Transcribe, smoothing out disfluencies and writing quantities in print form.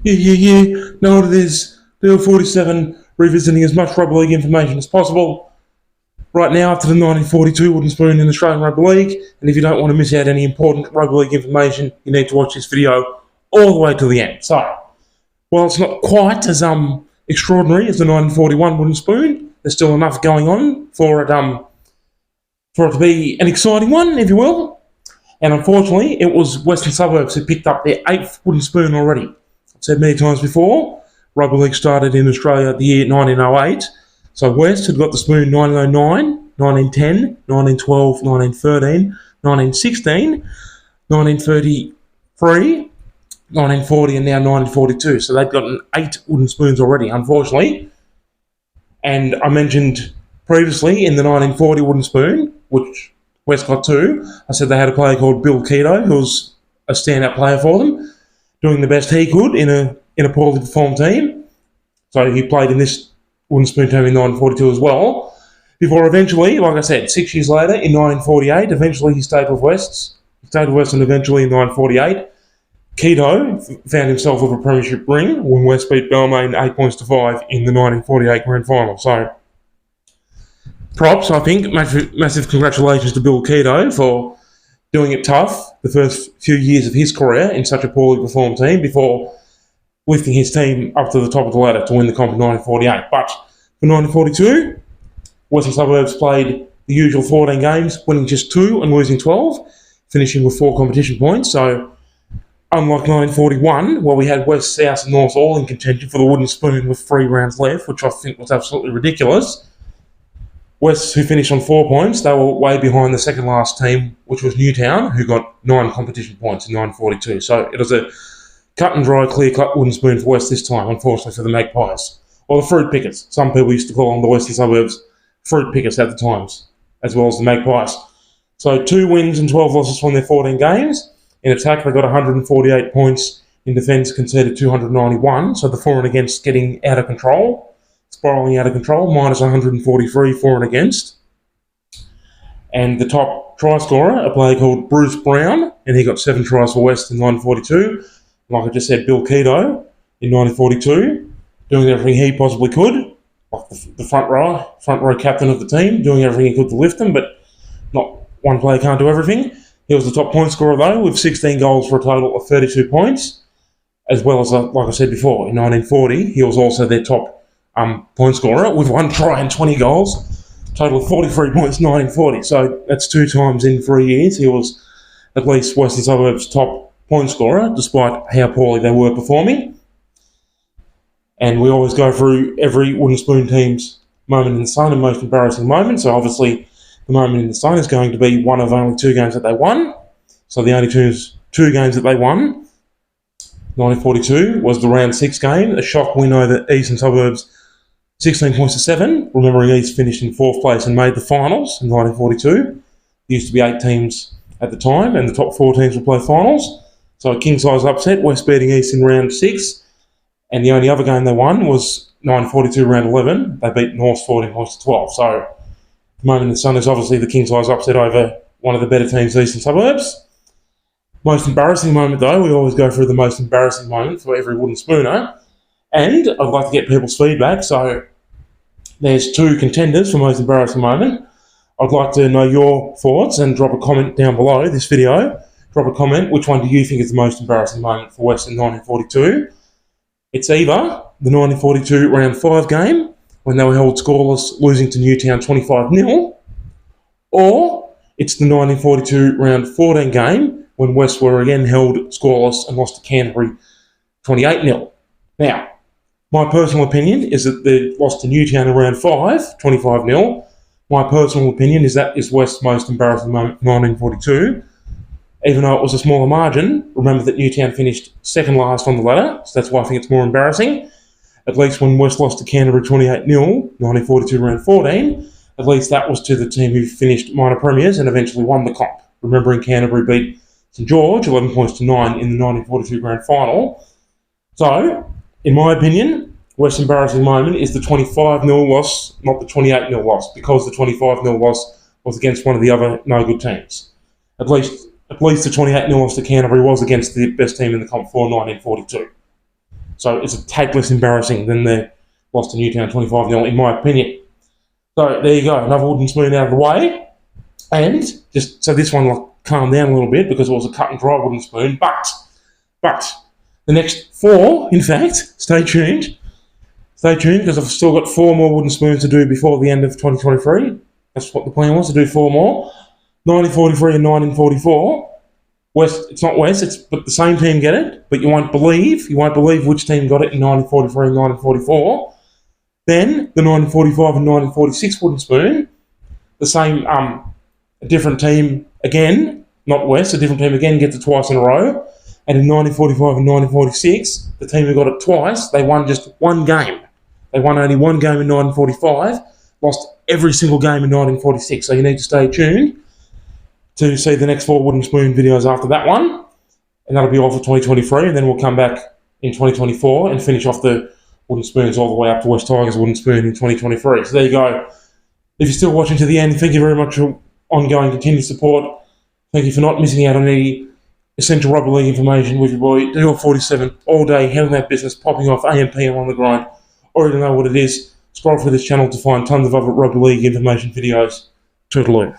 Yeah. Know what it is. Bill 47, revisiting as much rugby league information as possible. Right now, up to the 1942 wooden spoon in Australian Rugby League. And if you don't want to miss out any important rugby league information, you need to watch this video all the way to the end. So, while it's not quite as extraordinary as the 1941 wooden spoon, there's still enough going on for it to be an exciting one, if you will. And unfortunately, it was Western Suburbs who picked up their 8th wooden spoon already. I've said many times before, rugby league started in Australia the year 1908. So West had got the spoon 1909, 1910, 1912, 1913, 1916, 1933, 1940, and now 1942. So they've gotten 8 wooden spoons already, unfortunately. And I mentioned previously in the 1940 wooden spoon, which West got 2, I said they had a player called Bill Keato, who was a standout player for them, doing the best he could in a poorly performed team. So he played in this wooden spoon team in 1942 as well. Before eventually, like I said, 6 years later, in 1948, eventually he stayed with West. He stayed with West, and eventually in 1948, Keato found himself with a premiership ring when West beat Balmain 8 points to 5 in the 1948 grand final. So, props, I think. Massive congratulations to Bill Keato for doing it tough the first few years of his career in such a poorly performed team before lifting his team up to the top of the ladder to win the comp in 1948. But for 1942, Western Suburbs played the usual 14 games, winning just 2 and losing 12, finishing with 4 competition points. So, unlike 1941, where we had West, South and North all in contention for the wooden spoon with 3 rounds left, which I think was absolutely ridiculous, West, who finished on 4 points, they were way behind the second last team, which was Newtown, who got 9 competition points in 1942. So it was a cut and dry, clear-cut wooden spoon for West this time, unfortunately for the Magpies. Or the fruit pickers. Some people used to call them the Western Suburbs fruit pickers at the times, as well as the Magpies. So 2 wins and 12 losses from their 14 games. In attack, they got 148 points. In defence, conceded 291. So the for and against getting out of control, spiralling out of control, minus 143 for and against. And the top try scorer, a player called Bruce Brown, and he got 7 tries for West in 1942. Like I just said, Bill Keato in 1942, doing everything he possibly could, like the front row captain of the team, doing everything he could to lift them, but not one player can't do everything. He was the top point scorer, though, with 16 goals for a total of 32 points, as well as, like I said before, in 1940, he was also their top point scorer with 1 try and 20 goals, total of 43 points in 1940. So that's 2 times in 3 years. He was at least Western Suburbs' top point scorer, despite how poorly they were performing. And we always go through every wooden spoon team's moment in the sun and most embarrassing moment. So obviously, the moment in the sun is going to be one of only 2 games that they won. So the only two games that they won, 1942, was the round 6 game, a shock win over Eastern Suburbs, 16 points to 7. Remembering East finished in 4th place and made the finals in 1942. There used to be 8 teams at the time, and the top 4 teams would play finals. So a king-size upset, West beating East in round 6. And the only other game they won was 1942 round 11. They beat North 14 points to 12. So the moment in the sun is obviously the king-size upset over one of the better teams, Eastern Suburbs. Most embarrassing moment, though, we always go through the most embarrassing moment for every wooden spooner. And I'd like to get people's feedback. So there's 2 contenders for most embarrassing moment. I'd like to know your thoughts and drop a comment down below this video. Drop a comment. Which one do you think is the most embarrassing moment for West in 1942? It's either the 1942 round 5 game, when they were held scoreless, losing to Newtown 25-0, or it's the 1942 round 14 game, when West were again held scoreless and lost to Canterbury 28-0. Now, my personal opinion is that they lost to Newtown in round 5, 25-0. My personal opinion is that is West's most embarrassing moment in 1942. Even though it was a smaller margin, remember that Newtown finished second last on the ladder, so that's why I think it's more embarrassing. At least when West lost to Canterbury 28-0, 1942 round 14, at least that was to the team who finished minor premiers and eventually won the comp. Remembering Canterbury beat St George 11 points to 9 in the 1942 grand final. So, in my opinion, West's embarrassing moment is the 25-0 loss, not the 28-0 loss, because the 25-0 loss was against one of the other no-good teams. At least the 28-0 loss to Canterbury was against the best team in the comp for 1942. So it's a tad less embarrassing than the loss to Newtown 25-0, in my opinion. So there you go, another wooden spoon out of the way. And just so this one calmed down a little bit because it was a cut and dry wooden spoon. But the next 4, in fact, stay tuned. Stay tuned because I've still got 4 more wooden spoons to do before the end of 2023. That's what the plan was, to do 4 more. 1943 and 1944. West, it's not West, but the same team get it, but you won't believe which team got it in 1943 and 1944. Then the 1945 and 1946 wooden spoon, the same, a different team again, not West, a different team again gets it twice in a row. And in 1945 and 1946, the team who got it twice, they won just one game. They won only one game in 1945, lost every single game in 1946. So you need to stay tuned to see the next 4 wooden spoon videos after that one. And that'll be all for 2023. And then we'll come back in 2024 and finish off the wooden spoons all the way up to West Tigers wooden spoon in 2023. So there you go. If you're still watching to the end, thank you very much for ongoing continued support. Thank you for not missing out on any essential rugby league information with your boy, DL47, all day, handling that business, popping off AM, PM on the grind. Already know what it is. Scroll through this channel to find tons of other rugby league information videos. Toodaloo.